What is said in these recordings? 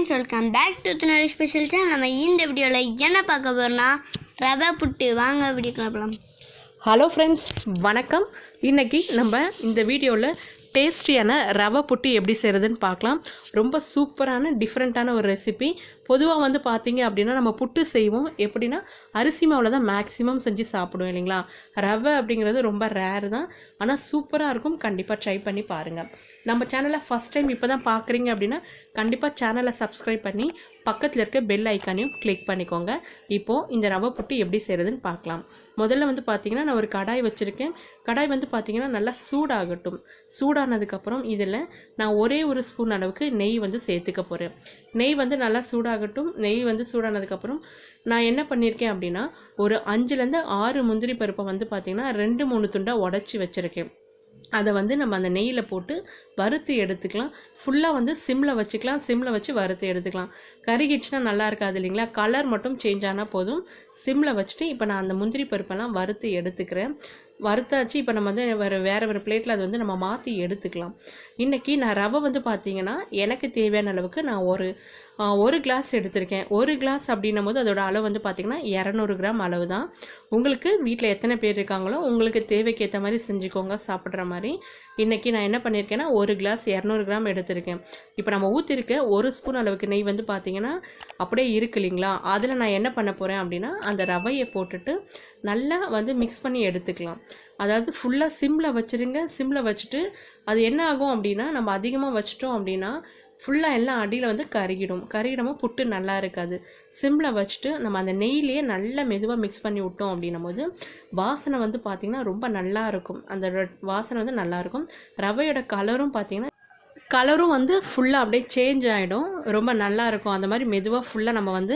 friends, welcome back to Tirunelveli special channel. நம்ம இந்த வீடியோல என்ன பார்க்க போறோம்னா ரவா புட்டு. வாங்க வீடியோக்குள்ள போலாம். ஹலோ ஃப்ரெண்ட்ஸ், வணக்கம். இன்றைக்கி நம்ம இந்த வீடியோவில் டேஸ்டியான ரவை புட்டு எப்படி செய்கிறதுன்னு பார்க்கலாம். ரொம்ப சூப்பரான டிஃப்ரெண்ட்டான ஒரு ரெசிபி. பொதுவாக வந்து பார்த்திங்க அப்படின்னா நம்ம புட்டு செய்வோம் எப்படின்னா அரிசி மாவில் தான் மேக்ஸிமம் செஞ்சு சாப்பிடுவோம் இல்லைங்களா. ரவை அப்படிங்கிறது ரொம்ப ரேரு தான், ஆனால் சூப்பராக இருக்கும். கண்டிப்பாக ட்ரை பண்ணி பாருங்கள். நம்ம சேனலை ஃபஸ்ட் டைம் இப்போ தான் பார்க்குறீங்க அப்படின்னா கண்டிப்பாக சேனலை சப்ஸ்கிரைப் பண்ணி பக்கத்தில் இருக்க பெல் ஐக்கானையும் கிளிக் பண்ணிக்கோங்க. இப்போது இந்த ரவை புட்டு எப்படி செய்கிறதுன்னு பார்க்கலாம். முதல்ல வந்து பார்த்திங்கன்னா நான் ஒரு கடாய் வச்சுருக்கேன். கடாய் வந்து பார்த்திங்கன்னா நல்லா சூடாகட்டும். சூடானதுக்கப்புறம் இதில் நான் ஒரே ஒரு ஸ்பூன் அளவுக்கு நெய் வந்து சேர்த்துக்க போகிறேன். நெய் வந்து நல்லா சூடாகட்டும். நெய் வந்து சூடானதுக்கப்புறம் நான் என்ன பண்ணியிருக்கேன் அப்படின்னா ஒரு 5லேருந்து 6 முந்திரி பருப்பை வந்து பார்த்திங்கன்னா 2-3 துண்டாக உடச்சி வச்சுருக்கேன். அதை வந்து நம்ம அந்த நெய்யில் போட்டு வறுத்து எடுத்துக்கலாம். ஃபுல்லாக வந்து சிம்மில் வச்சுக்கலாம். சிம்மில் வச்சு வறுத்து எடுத்துக்கலாம். கருகிடுச்சுன்னா நல்லா இருக்காது இல்லைங்களா. கலர் மட்டும் சேஞ்ச் ஆனால் போதும். சிம்மில் வச்சுட்டு இப்போ நான் அந்த முந்திரி பருப்பெல்லாம் வறுத்து எடுத்துக்கிறேன். வறுத்தாச்சு. இப்போ நம்ம வந்து வேறு ஒரு பிளேட்டில் அதை வந்து நம்ம மாற்றி எடுத்துக்கலாம். இன்றைக்கி நான் ரவை வந்து பார்த்திங்கன்னா எனக்கு தேவையான அளவுக்கு நான் ஒரு கிளாஸ் எடுத்திருக்கேன். ஒரு கிளாஸ் அப்படின்னும் போது அதோட அளவு வந்து பார்த்திங்கன்னா 200 கிராம் அளவு தான். உங்களுக்கு வீட்டில் எத்தனை பேர் இருக்காங்களோ உங்களுக்கு தேவைக்கு ஏற்ற மாதிரி செஞ்சுக்கோங்க சாப்பிட்ற மாதிரி. இன்றைக்கி நான் என்ன பண்ணியிருக்கேன்னா ஒரு கிளாஸ் 200 கிராம் எடுத்திருக்கேன். இப்போ நம்ம ஊற்றிருக்க ஒரு ஸ்பூன் அளவுக்கு நெய் வந்து பார்த்திங்கன்னா அப்படியே இருக்கு இல்லைங்களா. அதில் நான் என்ன பண்ண போகிறேன் அப்படின்னா அந்த ரவையை போட்டுட்டு நல்லா வந்து மிக்ஸ் பண்ணி எடுத்துக்கலாம். அதாவது ஃபுல்லாக சிம்மில் வச்சுருங்க. சிம்மில் வச்சுட்டு அது என்ன ஆகும் அப்படின்னா நம்ம அதிகமாக வச்சிட்டோம் அப்படின்னா ஃபுல்லாக எல்லாம் அடியில் வந்து கருகிடமும் புட்டு நல்லா இருக்காது. சிம்மில் வச்சுட்டு நம்ம அந்த நெய்லேயே நல்லா மெதுவாக மிக்ஸ் பண்ணி விட்டோம் அப்படின்னும் போது வாசனை வந்து பார்த்திங்கன்னா ரொம்ப நல்லா இருக்கும். அந்த வாசனை வந்து நல்லாயிருக்கும். ரவையோட கலரும் வந்து ஃபுல்லாக அப்படியே சேஞ்ச் ஆகிடும். ரொம்ப நல்லா இருக்கும். அந்த மாதிரி மெதுவாக ஃபுல்லாக நம்ம வந்து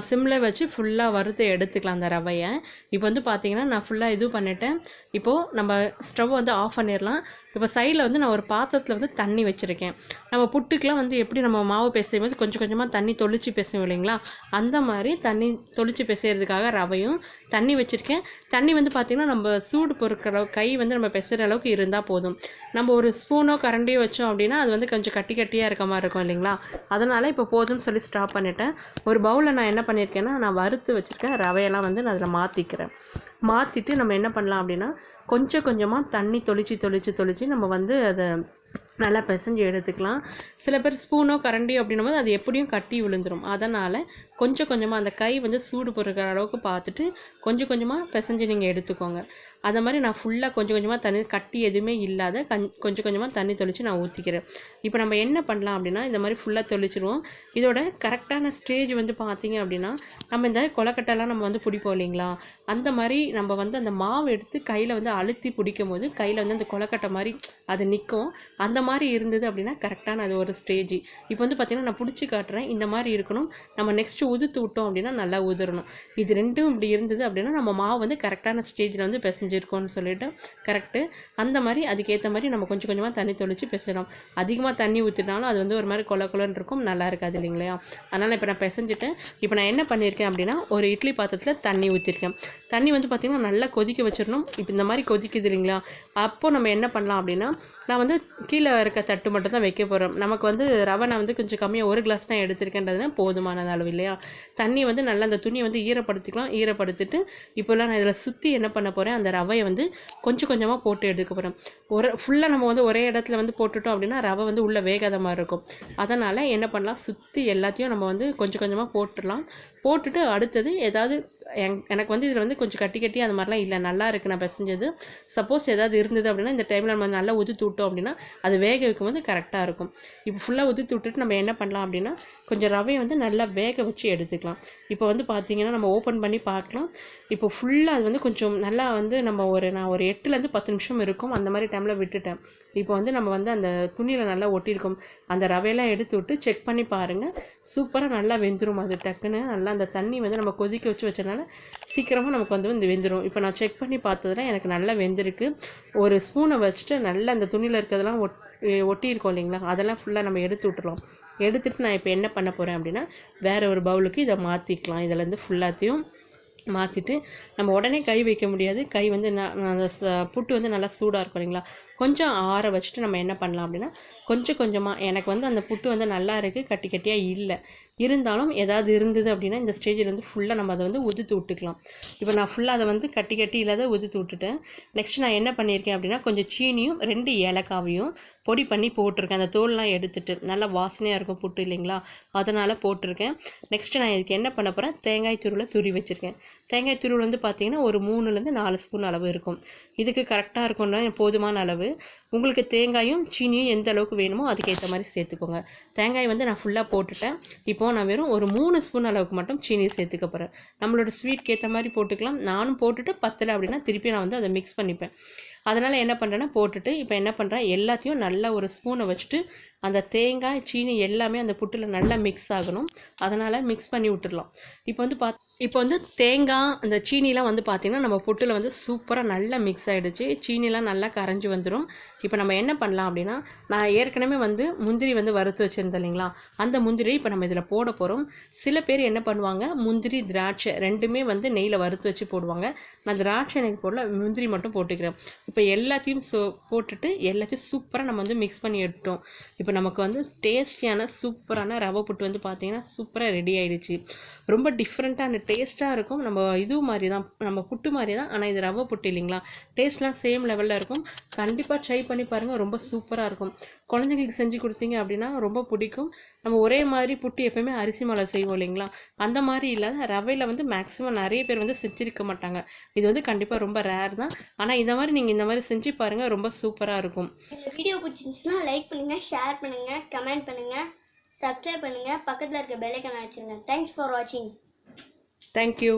சிம்மில் வச்சு ஃபுல்லாக வறுத்து எடுத்துக்கலாம் அந்த ரவையை. இப்போ வந்து பார்த்திங்கன்னா நான் ஃபுல்லாக இது பண்ணிவிட்டேன். இப்போது நம்ம ஸ்டவ் வந்து ஆஃப் பண்ணிடலாம். இப்போ சைடில் வந்து நான் ஒரு பாத்திரத்தில் வந்து தண்ணி வச்சுருக்கேன். நம்ம புட்டுக்கெலாம் வந்து எப்படி நம்ம மாவு பிசையும் போது கொஞ்சம் கொஞ்சமாக தண்ணி தொளிச்சு பிசையும் இல்லைங்களா, அந்த மாதிரி தண்ணி தொளிச்சு பிசைகிறதுக்காக ரவையும் தண்ணி வச்சுருக்கேன். தண்ணி வந்து பார்த்திங்கன்னா நம்ம சூடு பொறுக்கிற அளவு கை வந்து நம்ம பிசைகிற அளவுக்கு இருந்தால் போதும். நம்ம ஒரு ஸ்பூனோ கரண்டியோ வச்சோம் அப்படின்னா அது வந்து கொஞ்சம் கட்டியாக இருக்க மாதிரி இருக்கும் இல்லைங்களா. அதனால் இப்போ போதும்னு சொல்லி ஸ்டாப் பண்ணிட்டேன். ஒரு பவுலில் நான் என்ன பண்ணியிருக்கேன்னா நான் வறுத்து வச்சுருக்கேன் ரவையெல்லாம் வந்து நான் அதில் மாற்றிட்டு நம்ம என்ன பண்ணலாம் அப்படின்னா கொஞ்சம் கொஞ்சமாக தண்ணி தொளிச்சு நம்ம வந்து அதை நல்லா பிசைஞ்சு எடுத்துக்கலாம். சில பேர் ஸ்பூனோ கரண்டியோ அப்படின்னும் போது அது எப்படியும் கட்டி விழுந்துடும். அதனால் கொஞ்சம் கொஞ்சமாக அந்த கை வந்து சூடு பொறுக்கிற அளவுக்கு பார்த்துட்டு கொஞ்சம் கொஞ்சமாக பிசைஞ்சு நீங்கள் எடுத்துக்கோங்க. அதை மாதிரி நான் ஃபுல்லாக கொஞ்சம் கொஞ்சமாக தண்ணி கட்டி எதுவுமே இல்லாத கொஞ்சம் கொஞ்சமாக தண்ணி தொளிச்சு நான் ஊற்றிக்கிறேன். இப்போ நம்ம என்ன பண்ணலாம் அப்படின்னா இந்த மாதிரி ஃபுல்லாக தொளிச்சிடுவோம். இதோட கரெக்டான ஸ்டேஜ் வந்து பார்த்திங்க அப்படின்னா நம்ம இந்த கொலக்கட்டைலாம் நம்ம வந்து பிடிப்போம் இல்லைங்களா, அந்த மாதிரி நம்ம வந்து அந்த மாவு எடுத்து கையில் வந்து அழுத்தி பிடிக்கும் போது கையில் வந்து அந்த கொலக்கட்டை மாதிரி அது நிற்கும். அந்த மாதிரி இருந்தது அப்படின்னா கரெக்டான அது ஒரு ஸ்டேஜ். இப்போ வந்து பார்த்திங்கன்னா நான் பிடிச்சி காட்டுறேன். இந்த மாதிரி இருக்கணும். நம்ம நெக்ஸ்ட்டு உதுத்து விட்டோம் அப்படின்னா நல்லா உதிரணும். இது ரெண்டும் இப்படி இருந்தது அப்படின்னா நம்ம மாவு வந்து கரெக்டான ஸ்டேஜில் வந்து பிசைஞ்சிருக்கோன்னு சொல்லிட்டு கரெக்டு. அந்த மாதிரி அதுக்கேற்ற மாதிரி நம்ம கொஞ்சம் கொஞ்சமாக தண்ணி தொளிச்சு பிசையணும். அதிகமாக தண்ணி ஊற்றினாலும் அது வந்து ஒரு மாதிரி கொலன்னு இருக்கும், நல்லா இருக்காது இல்லைங்களா. அதனால் இப்போ நான் பிசைஞ்சிட்டேன். இப்போ நான் என்ன பண்ணியிருக்கேன் அப்படின்னா ஒரு இட்லி பாத்திரத்தில் தண்ணி ஊற்றிருக்கேன். தண்ணி வந்து பார்த்திங்கன்னா நல்லா கொதிக்க வச்சிடணும். இப்போ இந்த மாதிரி கொதிக்குது இல்லைங்களா, அப்போது நம்ம என்ன பண்ணலாம் அப்படின்னா நான் வந்து கீழே இருக்க தட்டு மட்டும் தான் வைக்க போகிறோம். நமக்கு வந்து ரவை நான் வந்து கொஞ்சம் கம்மியாக ஒரு கிளாஸ் தான் எடுத்திருக்கேன்றதுனா போதுமானது அளவு இல்லையா. தண்ணி வந்து நல்லா அந்த துணியை வந்து ஈரப்படுத்திட்டு இப்போலாம் நான் இதில் சுற்றி என்ன பண்ண போகிறேன் அந்த ரவையை வந்து கொஞ்சம் கொஞ்சமாக போட்டு எடுக்க போகிறேன். ஃபுல்லாக நம்ம வந்து ஒரே இடத்துல வந்து போட்டுட்டோம் அப்படின்னா ரவை வந்து உள்ளே வேகாத மாதிரி இருக்கும். அதனால் என்ன பண்ணலாம், சுற்றி எல்லாத்தையும் நம்ம வந்து கொஞ்சம் கொஞ்சமாக போட்டுட்டு அடுத்தது ஏதாவது எனக்கு வந்து இதில் வந்து கொஞ்சம் கட்டி அந்த மாதிரிலாம் இல்லை, நல்லா இருக்குது நான் பிசைஞ்சது. சப்போஸ் ஏதாவது இருந்தது அப்படின்னா இந்த டைமில் நம்ம நல்லா உதுத்து விட்டோம் அப்படின்னா அது வேக வைக்கும் போது கரெக்டாக இருக்கும். இப்போ ஃபுல்லாக உதுத்து விட்டுட்டு நம்ம என்ன பண்ணலாம் அப்படின்னா கொஞ்சம் ரவையை வந்து நல்லா வேக வச்சு எடுத்துக்கலாம். இப்போ வந்து பார்த்திங்கன்னா நம்ம ஓப்பன் பண்ணி பார்க்கலாம். இப்போ ஃபுல்லாக அது வந்து கொஞ்சம் நல்லா வந்து நான் ஒரு 8லேருந்து 10 நிமிஷம் இருக்கும் அந்த மாதிரி டைமில் விட்டுட்டேன். இப்போ வந்து நம்ம வந்து அந்த துணியில் நல்லா ஒட்டியிருக்கோம். அந்த ரவையெல்லாம் எடுத்து விட்டு செக் பண்ணி பாருங்கள். சூப்பராக நல்லா வெந்துடும். அது டக்குன்னு நல்லா அந்த தண்ணி வந்து நம்ம கொதிக்க வச்சு வச்சனால சீக்கிரமாக நமக்கு வந்து வெந்துடும். இப்போ நான் செக் பண்ணி பார்த்ததுல எனக்கு நல்லா வெந்திருக்கு. ஒரு ஸ்பூனை வச்சுட்டு நல்லா அந்த துணியில் இருக்கிறதெல்லாம் ஒட்டியிருக்கோம் இல்லைங்களா, அதெல்லாம் ஃபுல்லாக நம்ம எடுத்து விட்டுறோம். எடுத்துகிட்டு நான் இப்போ என்ன பண்ண போகிறேன் அப்படின்னா வேறு ஒரு பவுலுக்கு இதை மாற்றிக்கலாம். இதில் இருந்து ஃபுல்லாத்தையும் மாற்றிட்டு நம்ம உடனே கை வைக்க முடியாது. கை வந்து அந்த புட்டு வந்து நல்லா சூடாக இருக்கும் இல்லைங்களா, கொஞ்சம் ஆற வச்சுட்டு நம்ம என்ன பண்ணலாம் அப்படின்னா, கொஞ்சம் கொஞ்சமாக எனக்கு வந்து அந்த புட்டு வந்து நல்லா இருக்குது, கட்டி கட்டியாக இல்லை, இருந்தாலும் ஏதாவது இருந்தது அப்படின்னா இந்த ஸ்டேஜில் வந்து ஃபுல்லாக நம்ம அதை வந்து உதுத்து விட்டுக்கலாம். இப்போ நான் ஃபுல்லாக அதை வந்து கட்டி கட்டி இல்லாத உதுத்து விட்டுட்டேன். நெக்ஸ்ட் நான் என்ன பண்ணியிருக்கேன் அப்படின்னா, கொஞ்சம் சீனியும் 2 ஏலக்காவையும் பொடி பண்ணி போட்டிருக்கேன். அந்த தோல்லாம் எடுத்துட்டு நல்லா வாசனையாக இருக்கும் புட்டு இல்லைங்களா, அதனால் போட்டிருக்கேன். நெக்ஸ்ட்டு நான் இதுக்கு என்ன பண்ண போகிறேன், தேங்காய் துருவலை துருவி வச்சுருக்கேன். தேங்காய் துருவல் வந்து பார்த்திங்கன்னா ஒரு 3லேருந்து 4 ஸ்பூன் அளவு இருக்கும். இதுக்கு கரெக்டாக இருக்கும்னா போதுமான அளவு. உங்களுக்கு தேங்காயும் சீனியும் எந்த அளவுக்கு வேணுமோ அதுக்கேற்ற மாதிரி சேர்த்துக்கோங்க. தேங்காய் வந்து நான் ஃபுல்லாக போட்டுட்டேன். இப்போது நான் வெறும் ஒரு 3 ஸ்பூன் அளவுக்கு மட்டும் சீனி சேர்த்துக்க போகிறேன். நம்மளோட ஸ்வீட்க்கு ஏற்ற மாதிரி போட்டுக்கலாம். நானும் போட்டுட்டு பத்தலை அப்படின்னா திருப்பி நான் வந்து அதை மிக்ஸ் பண்ணிப்பேன். அதனால் என்ன பண்ணுறேன்னா போட்டுட்டு இப்போ என்ன பண்ணுறேன், எல்லாத்தையும் நல்லா ஒரு ஸ்பூனை வச்சுட்டு அந்த தேங்காய் சீனி எல்லாமே அந்த புட்டில் நல்லா மிக்ஸ் ஆகணும். அதனால் மிக்ஸ் பண்ணி விட்டுடலாம். இப்போ வந்து தேங்காய் அந்த சீனிலாம் வந்து பார்த்திங்கன்னா நம்ம புட்டில் வந்து சூப்பராக நல்லா மிக்ஸ் ஆகிடுச்சு. சீனிலாம் நல்லா கரைஞ்சி வந்துடும். இப்போ நம்ம என்ன பண்ணலாம் அப்படின்னா, நான் ஏற்கனவே வந்து முந்திரி வந்து வறுத்து வச்சுருந்தேன் இல்லைங்களா, அந்த முந்திரி இப்போ நம்ம இதில் போட போகிறோம். சில பேர் என்ன பண்ணுவாங்க, முந்திரி திராட்சை ரெண்டுமே வந்து நெய்யில் வறுத்து வச்சு போடுவாங்க. நான் திராட்சை எனக்கு போடல, முந்திரி மட்டும் போட்டுக்கிறேன். இப்போ எல்லாத்தையும் போட்டுட்டு எல்லாத்தையும் சூப்பராக நம்ம வந்து மிக்ஸ் பண்ணி எடுத்துட்டோம். இப்போ நமக்கு வந்து டேஸ்டியான சூப்பரான ரவை புட்டு வந்து பார்த்திங்கன்னா சூப்பராக ரெடி ஆகிடுச்சு. ரொம்ப டிஃப்ரெண்ட்டான டேஸ்ட்டாக இருக்கும். நம்ம இது மாதிரி தான், நம்ம புட்டு மாதிரி தான், ஆனால் இது ரவை புட்டு இல்லைங்களா, டேஸ்ட்லாம் சேம் லெவலில் இருக்கும். கண்டிப்பாக ட்ரை பண்ணி பாருங்கள், ரொம்ப சூப்பராக இருக்கும். குழந்தைங்களுக்கு செஞ்சு கொடுத்தீங்க அப்படின்னா ரொம்ப பிடிக்கும். நம்ம ஒரே மாதிரி புட்டு எப்போயுமே அரிசி மாலை செய்வோம் இல்லைங்களா, அந்த மாதிரி இல்லாத ரவையில் வந்து மேக்ஸிமம் நிறைய பேர் வந்து செஞ்சுருக்க மாட்டாங்க. இது வந்து கண்டிப்பாக ரொம்ப ரேர் தான். ஆனால் இந்த மாதிரி நீங்கள் இந்த மாதிரி செஞ்சு பாருங்கள், ரொம்ப சூப்பராக இருக்கும். இந்த வீடியோ பிடிச்சிருந்துச்சுன்னா லைக் பண்ணுங்கள், ஷேர் பண்ணுங்கள், கமெண்ட் பண்ணுங்கள், சப்ஸ்கிரைப் பண்ணுங்கள், பக்கத்தில் இருக்க பெல் ஐகானை வச்சுருங்க. தேங்க்ஸ் ஃபார் வாட்சிங். தேங்க்யூ.